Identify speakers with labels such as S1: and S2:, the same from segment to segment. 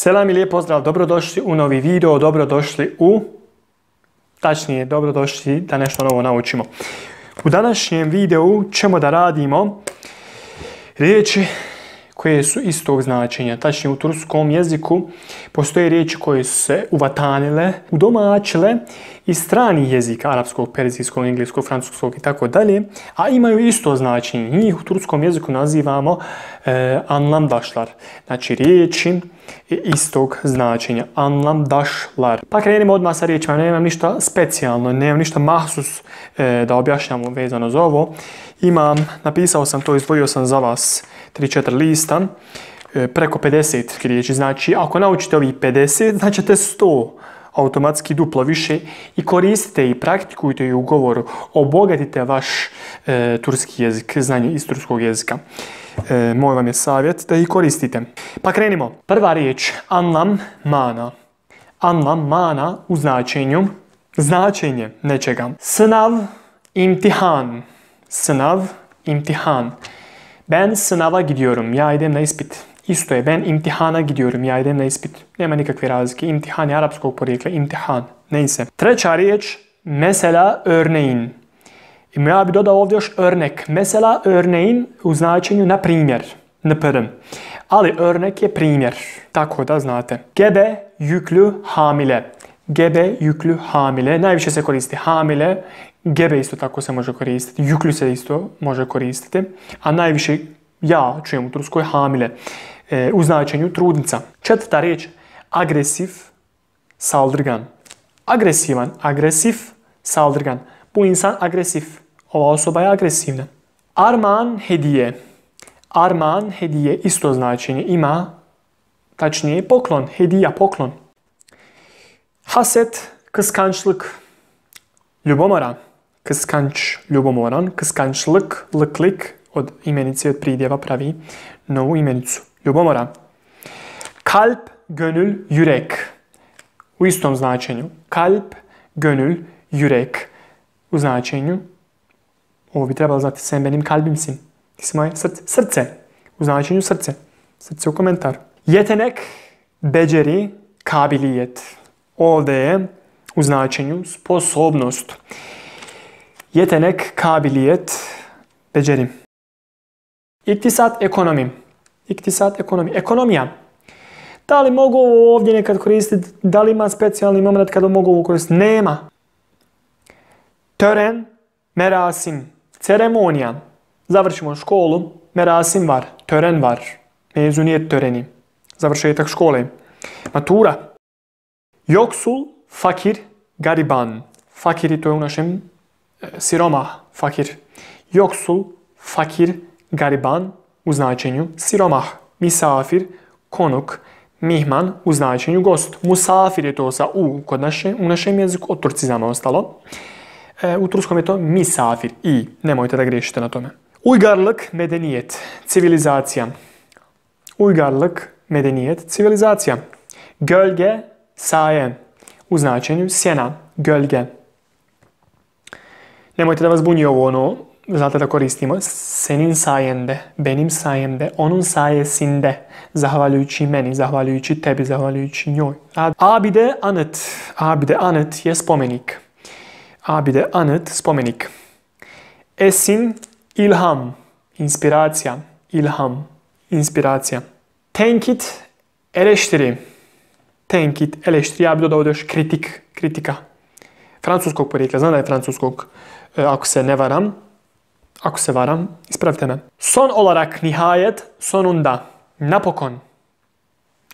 S1: Selam i lijep pozdrav, dobrodošli u novi video, dobrodošli da nešto novo naučimo. U današnjem videu ćemo da radimo riječi koje su istog značenja. Tačnije u turskom jeziku postoje riječi koje su se uvatanile, udomačile iz stranih jezika, arapskog, perzijskog, engleskog, francuskog i tako dalje, a imaju isto značenje. Njih u turskom jeziku nazivamo anlamdaşlar. Znači riječi istog značenja. Anlamdaşlar. Pa krenimo odmah sa riječima. Nemam ništa specijalno, nemam ništa mahsus da objašnjamo vezano za ovo. Napisao sam to, izdvojio sam za vas 3-4 lista, preko 50 riječi. Znači, ako naučite ovih 50, znači ćete 100, automatski duplo više, i koristite i praktikujte i u govoru. Obogatite vaš turski jezik, znanje iz turskog jezika. Moj vam je savjet da ih koristite. Pa krenimo. Prva riječ, anlam mana. Anlam mana u značenje nečega. Sınav, imtihan. Sınav, imtihan. Ben sınava gidiyorum, ja idem na ispit. Isto je, ben imtihana gidiyorum, ja idem na ispit. Nema nikakve razlike. İmtihan je arapskog porijekla, imtihan. Neyse. Treća riječ, mesela örneğin. Ja bi dodao ovdje još örnek. Mesela örneğin u značenju na primjer. Npr. Ali örnek je primjer. Tako da znate. Gebe, yüklü, hamile. Gebe, yüklü, hamile. Najviše se koristi hamile. Gebe isto tako se može koristiti. Yüklü se isto može koristiti. A najviše ja čujem u turskoj hamile. U značenju trudnica. Četvrta riječ. Agresiv, saldırgan. Agresivan, agresiv, saldırgan. Bu insan agresif. Ova osoba je agresivna. Armağan, hediye. Armağan, hediye isto značenje ima, tačnije poklon, hedija, poklon. Haset, kıskançlık. Ljubomora, kıskanç, ljubomoran. Kıskançlık, lıklik, od imenice, od pridjeva pravi novu imenicu. Ljubomora. Kalp, gönül, yürek. U istom značenju. Kalp, gönül, yürek. U značenju. Ovo bi trebalo znati, sen benim kalbimsin. Ti si moje srce. U značenju srce. Srce u komentaru. Yetenek, beceri, kabilijet. Ovdje je u značenju sposobnost. Yetenek, kabilijet, beceri. İktisat, ekonomi. İktisat, ekonomi. Ekonomija. Da li mogu ovo ovdje nekad koristiti? Da li ima specijalni moment kada mogu ovo koristiti? Nema. Tören, merasim. Ceremonija. Završimo školu. Merasim var. Tören var. Mezuniyet töreni. Završetak škole. Matura. Yoksul, fakir, gariban. Fakiri to je u našem siromah. Fakir. Yoksul, fakir, gariban u značenju siromah. Misafir, konuk, mihman u značenju gost. Musafir je to sa u kod u našem jeziku, od turcizama ostalo. U turskom je to misafir i nemojte da griješite na tome. Uygarlık, medenijet, civilizacija. Uygarlık, medenijet, civilizacija. Gölge, saje. U značenju sjena, gölge. Nemojte da vas bunji ovo znate da koristimo. Senin sayende, benim sayemde, onun sayesinde. Zahvaljujući meni, zahvaljujući tebi, zahvaljujući njoj. Abide anıt. Abide anıt je spomenik. Abide anıt, spomenik. Esin, ilham, inspiracija. İlham, inspiracija. Tenkit, eleştiri. Tenkit, eleştiri. Ja bi dodao još kritik, kritika. Francuskog porijekla, znam da je francuskog, ako se ne varam. Ako se varam, ispravite me. Son olarak, nihayet, sonunda. Napokon.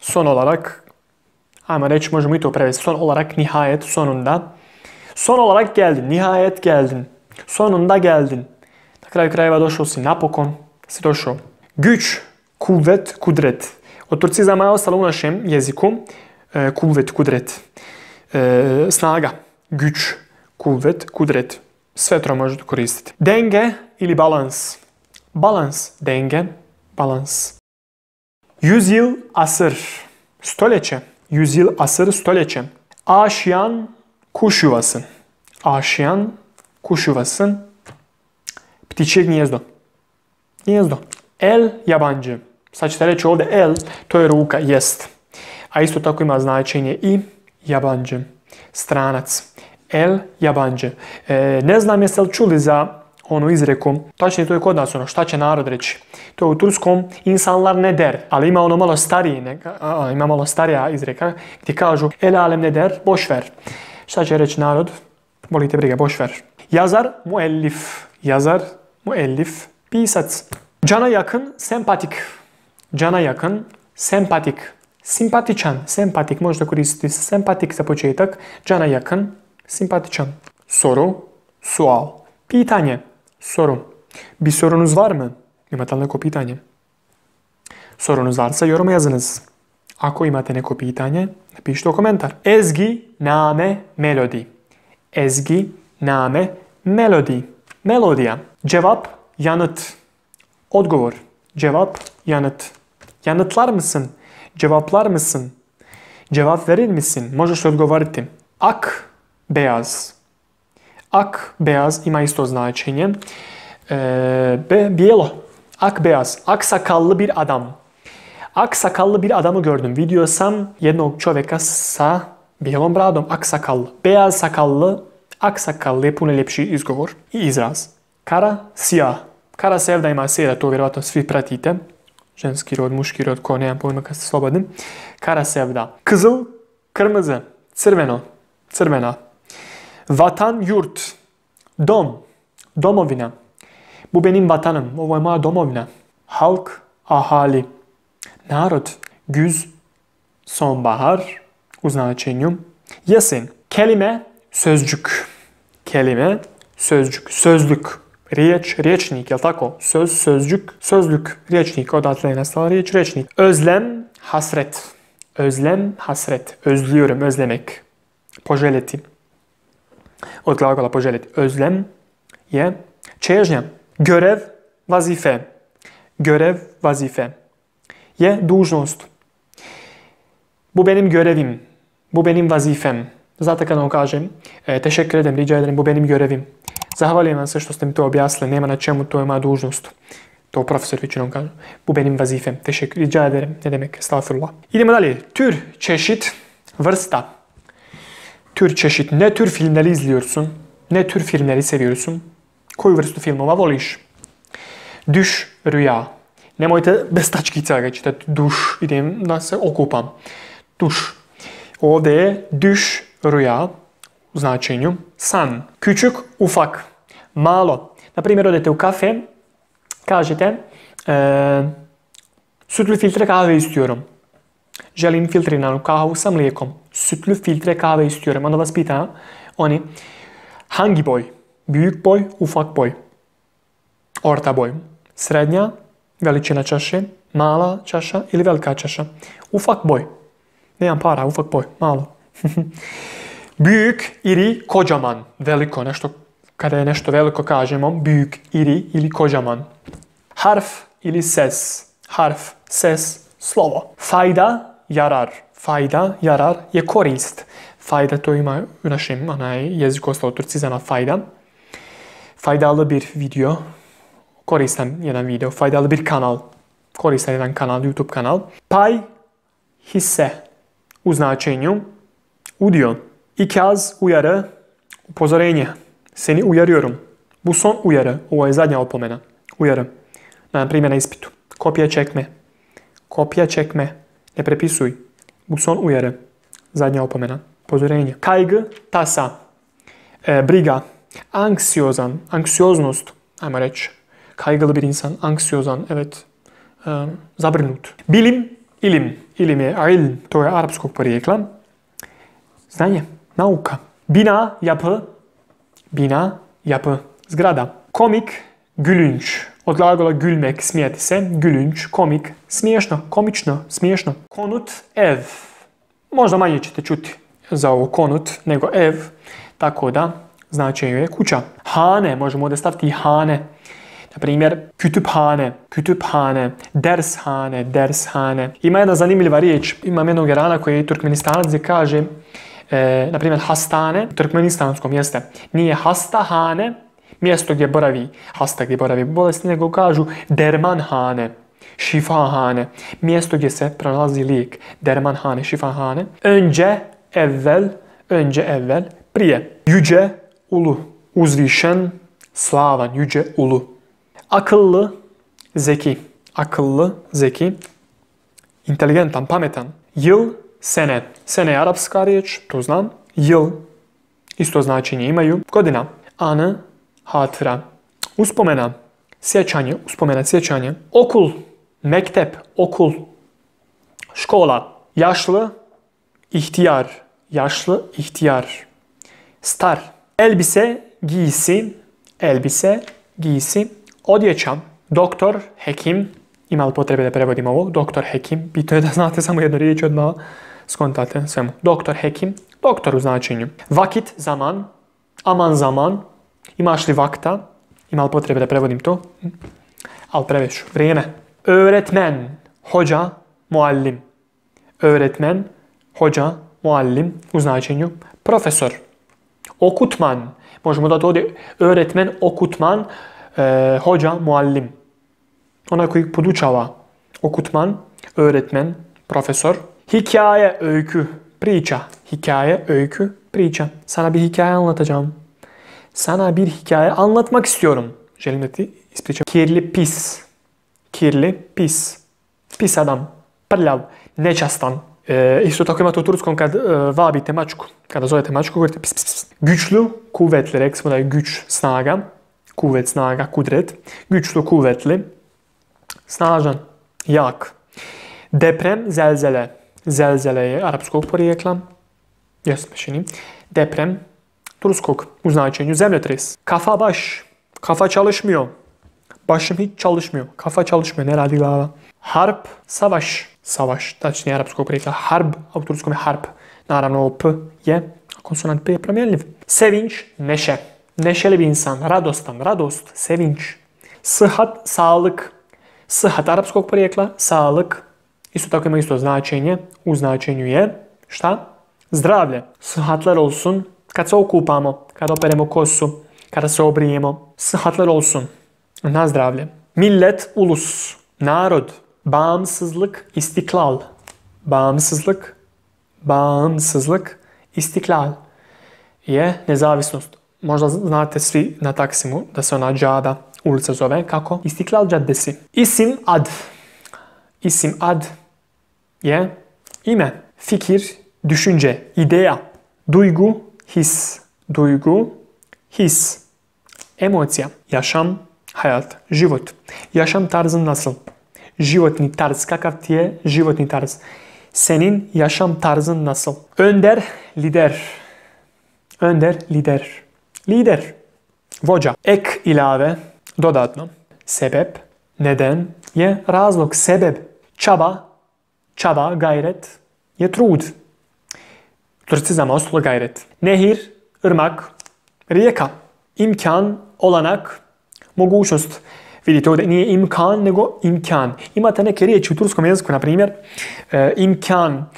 S1: Son olarak, ajmo reći, možemo i to prevesti. Son olarak, nihayet, sonunda. Son olarak geldin, nihayet geldin. Sonunda geldin. Na kraju krajeva došao si, napokon si došao. Güç, kuvvet, kudret. Od turcizama je ostalo u našem jeziku kuvvet, kudret. Snaga, güç, kuvvet, kudret. Sve to možete koristiti. Denge ili balans. Balans, denge, balans. Yüzyıl, asır. Stoljeće. Yüzyıl, asır, stoljeće. Aşiyan, kuş yuvası. Aşiyan, kuş yuvası. Ptičje gnijezdo. Gnijezdo. El, yabancı. Sad ćete reći ovdje el, to je ruka, jest. A isto tako ima značenje i yabancı, stranac. El yabancı. Ne znam jeste li čuli za onu izreku, točnije to je kod nas ono, šta će narod reći. To je u turskom insanlar ne der, ali ima ono malo starije, ima malo starija izreka gdje kažu el alem ne der, boşver. Šta će reći narod? Volite briga, boşver. Yazar, muellif. Yazar, muellif, pisac. Cana yakın, sempatik. Cana yakın, sempatik. Simpatičan, sempatik, možete koristiti sempatik za početak. Cana yakın, simpatičan. Soru, sual. Pitanje, soru. Bir sorunuz var mı? Imate li neko pitanje? Sorunuz varsa yoruma yazınız. Ako imate neko pitanje, napišite u komentar. Ezgi, name, melodi. Ezgi, name, melodi. Melodija. Cevap, yanıt. Odgovor. Cevap, yanıt. Yanıtlar mısın? Cevaplar mısın? Cevap verir misin? Možeš li odgovoriti? Ak, beyaz. Ak, beyaz ima isto značenje. Bijelo. Ak, beyaz. Ak sakallı bir adam. Ak sakallı bir adamı gördüm. Vidio sam jednog čovjeka sa bijelom bradom. Ak sakallı. Beyaz sakallı. Ak sakallı je puno ljepši izgovor i izraz. Kara, sijah. Kara sevda ima sjeda, to vjerovatno svi pratite. Ženski rod, muški rod, ko nemam pojma kad ste slobodni. Kara sevda. Kızıl, kırmızı. Crveno, crvena. Vatan, yurt. Dom, domovina. Bu benim vatanım. Ovo je moja domovina. Halk, ahali. Narod, güz, sonbahar u značenju jesen. Kelime, sözcük. Kelime, sözcük. Sözlük. Riječ, riječnik, jel tako? Söz, sözcük, sözlük. Riječnik, odatle je nastala riječ, riječnik. Özlem, hasret. Özlem, hasret. Özlüyorum, özlemek. Poželjeti. Od glagola poželjeti. Özlem je čežnja. Görev, vazife. Görev, vazife. Je dužnost. Bu benim görevim. Bu benim vazifem. Znate kad vam kažem, teşekkür ederim, rica ederim, bu benim görevim. Zahvaljujem vam se što ste mi to objasnili, nema na čemu, to je moja dužnost. To profesor većinom kaže. Bu benim vazifem. Teşekkür, rica ederim. Ne demek, estağfurullah. Idemo dalje. Tür, çeşit, vrsta. Tür, çeşit. Ne tür filmleri izliyorsun? Ne tür filmleri seviyorsun? Koju vrstu filmova voliš? Düş, rüya. Nemojte bez tačkica ga čitati. Duš, idem da se okupam. Duš. Ovdje je düş, rüya u značenju san. Küçük, ufak, malo. Na primjer, odete u kafe, kažete sütlü filtre kahve istiyorum. Želim filtriranu kahvu sa mlijekom. Sütlü filtre kahve istiyorum. Onda vas pita oni hangi boy? Büyük boy, ufak boy. Orta boy. Srednja, veličina čaše, mala čaša ili velika čaša. Ufak boy. Nemam para, ufak boy, malo. Büyük, iri, kocaman. Veliko, nešto, kada je nešto veliko kažemo, büyük, iri ili kocaman. Harf ili ses. Harf, ses, slovo. Fayda, yarar. Fayda, yarar je korist. Fayda to ima u našem jeziku ostalo turcizama fayda. Faydalı bir video. Koristan jedan video. Faydalı bir kanal. Koristan jedan kanal, YouTube kanal. Pay, hisse. U značenju udio. İkaz, uyarı, upozorenje. Seni uyarıyorum. Bu son uyarı. Ovo je zadnja opomena. Uyarı. Na primjer na ispitu. Kopija čekme. Kopija čekme. Ne prepisuj. Bu son uyarı. Zadnja opomena. Upozorenje. Kaygı, tasa. Briga. Anksiozan. Anksioznost. Ajmo reći. Kaygılı bir insan. Anksiozan. Evet. Zabrinut. Bilim, ilim. Ilim je ilm. To je arapskog porijekla. Znanje. Nauka. Bina, yapı. Bina, yapı. Zgrada. Komik, gülünç. Od glagola gülmek, smijati se. Gülünç, komik, smiješno, komično, smiješno. Konut, ev. Možda manje ćete čuti za ovo konut nego ev. Tako da, značenje je kuća. Hane, možemo ovdje staviti hane. Na primjer, kütüphane, kütüphane, dershane, dershane. Ima jedna zanimljiva riječ. Imam jednog Irana koji je Turkmenistanac gdje kaže, na primjer, hastane, u turkmenistanskom jeste. Nije hastahane, mjesto gdje boravi, hasta gdje boravi bolesti, nego kažu dermanhane. Şifahane. Mjesto gdje se pronalazi lijek. Dermanhane, şifahane. Önce evvel, prije. Yüce, ulu. Uzvišen, slavan, yüce, ulu. Akıllı, zeki. Akıllı, zeki. Inteligentan, pametan. Yıl, sene. Sene je arapska riječ, to znam. Yıl, isto značenje imaju. Godina, anı, hatıra. Uspomena, sjećanje, uspomena, sjećanje. Okul, mektep, okul. Škola, yaşlı, ihtiyar. Yaşlı, ihtiyar. Star, elbise, giysi. Elbise, giysi. Odjeća, doktor, hekim. Ima li potrebe da prevodim ovo? Doktor, hekim. Bitno je da znate samo jednu riječ odmah. Skontate svemu. Doktor, hekim. Doktor u značenju. Vakit, zaman. Aman zaman. Imaš li vakta? Ima li potrebe da prevodim to? Ali preveću. Vrijeme. Öğretmen, hoca, muallim. Öğretmen, hoca, muallim u značenju profesor. Okutman. Možemo dati ovdje öğretmen, okutman, hoca, muallim. Onaj koji podučava. Okutman, öğretmen, profesor. Hikaye, öykü, priča. Hikaye, öykü, priča. Sana bir hikaye anlatacağım. Sana bir hikaye anlatmak istiyorum. Želim da ti ispričam. Kirli, pis. Kirli, pis. Pis adam. Prljav. Nečastan. Isto tako imate u turskom kad vabite mačku. Kada zovete mačku, govorite pis, pis, pis. Güçlü, kuvvetli. Rekli smo da je güç, snaga. Kuvvet, snaga, kudret. Güçlü, kuvvetli. Snažan, jak. Deprem, zelzele. Zelzele je arapskog porijekla. Jasno. Deprem, turskog u značenju zemljotres. Kafa baş. Kafa çalışmıyor. Başım hiç çalışmıyor. Kafa çalışmıyor. Ne radi glava? Harp, savaş. Savaş. Tačnije arapskog porijekla. Harb, a u turskom je harp. Naravno o p je, konsonant p je promjenljiv. Sevinç, neşe. Neşeli bir insan. Radostan, radost, sevinç. Sıhhat, sağlık. Sıhhat arapskog porijekla, sağlık. Isto tako ima isto značenje. U značenju je, šta? Zdravlje. Sıhhatler olsun. Kad se okupamo, kad operemo kosu, kada se obrijemo. Sıhhatler olsun. Na zdravlje. Millet, ulus. Narod. Bağımsızlık, istiklal. Bağımsızlık, bağımsızlık, istiklal je nezavisnost. Možda znate svi na Taksimu da se ona džada ulica zove kako? Istiklal caddesi. İsim, ad. İsim, ad je ime. Fikir, düşünce, ideja. Duygu, his. Duygu, his. Emocija. Yaşam, hayat, život. Yaşam tarzın nasıl? Životni tarz. Kakav ti je životni tarz? Senin yaşam tarzın nasıl? Önder, lider. Önder, lider. Lider. Vođa. Ek ilave. Dodatno. Sebep. Neden je razlog. Sebep. Čaba. Čaba, gayret je trud. Turcizam ostalo gayret. Nehir, ırmak. Rijeka. İmkan, olanak. Mogućnost. Vidite ovdje nije imkan nego imkan. Imate neke riječi u turskom jeziku, na primjer imkan,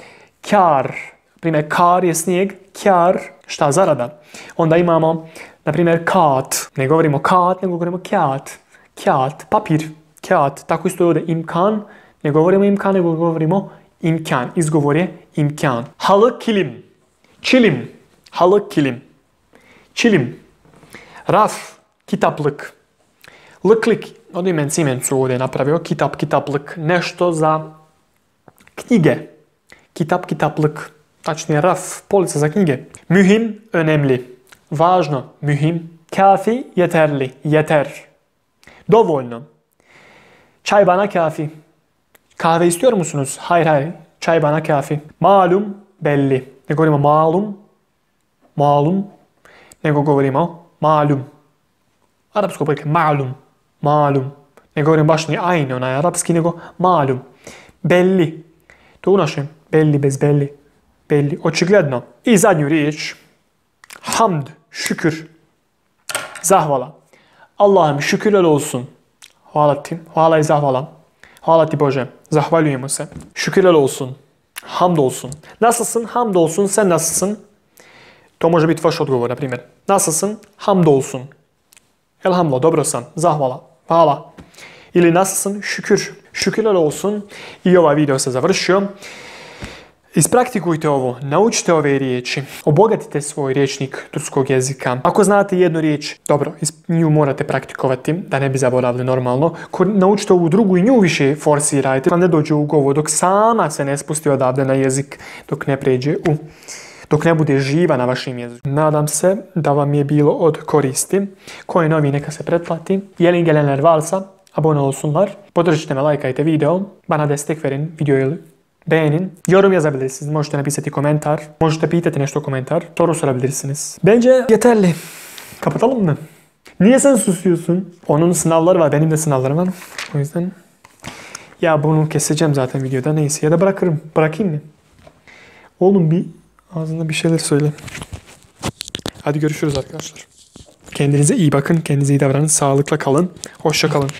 S1: kjar. Primjer, kar je snijeg, kjar, šta, zarada. Onda imamo, na primjer, kat. Ne govorimo kat, nego govorimo kjat. Kjat, papir, kjat. Tako isto je ovdje imkan. Ne govorimo imkan, nego govorimo imkan. Izgovor je imkan. Halı, kilim. Çilim. Halı, kilim. Çilim. Raf, kitaplık. Lklik, od imen Siemens su ovdje napravio, kitap, kitaplık, nešto za knjige. Kitap, kitaplık, tačnije raf, polica za knjige. Mühim, önemli. Važno, mühim. Kafi, yeterli, yeter. Dovoljno. Çay bana kafi. Kahve istiyor musunuz? Hayır, hayır. Çay bana kafi. Malum, belli. Ne govorimo malum? Malum. Nego govorimo malum. Arapsko porijeklo malum. Malum. Ne govorim baš ni ajne, onaj arapski, nego malum. Belli. To u našem. Belli bez belli. Belli. Očigledno. I zadnju riječ. Hamd. Şükür. Zahvala. Allah'ım şükürler olsun. Hvala ti. Hvala i zahvala. Hvala ti Bože. Zahvaljujemo se. Şükürler olsun. Hamd olsun. Nasılsın? Hamd olsun. Sen nasılsın? To može biti vaš odgovor, na primjer. Nasılsın? Hamd olsun. Elhamdülillah, dobro sam. Zahvala. Hvala. Ili nasılsın? Şükür. Šükürler olsun. I ovaj video se završio. Ispraktikujte ovo, naučite ove riječi, obogatite svoj rječnik turskog jezika. Ako znate jednu riječ, dobro, nju morate praktikovati, da ne bi zaboravili normalno. Naučite ovu drugu i nju više forsirajte, da ne dođe u govor, dok sama se ne spusti odavde na jezik, dok ne pređe dok ne bude živa na vašem jeziku. Nadam se da vam je bilo od koristi. Ko je novi neka se pretplati. Gelin gelenler varsa abone olsunlar. Podržite me, lajkajte video. Bana destek verin, videoyu beğenin. Yorum yazabilirsiniz. Možete napisati komentar. Možete pitati nešto komentar. Soru sorabilirsiniz. Bence yeterli. Kapatalım mı? Niye sen susuyorsun? Onun sınavları var. Benim de sınavlarım var. O yüzden. Ya bunu keseceğim zaten videoda. Neyse. Ya da bırakırım. Bırakayım mı? Oğlum bir ağzında bir şeyler söyle. Hadi görüşürüz arkadaşlar. Kendinize iyi bakın. Kendinize iyi davranın. Sağlıkla kalın. Hoşça kalın.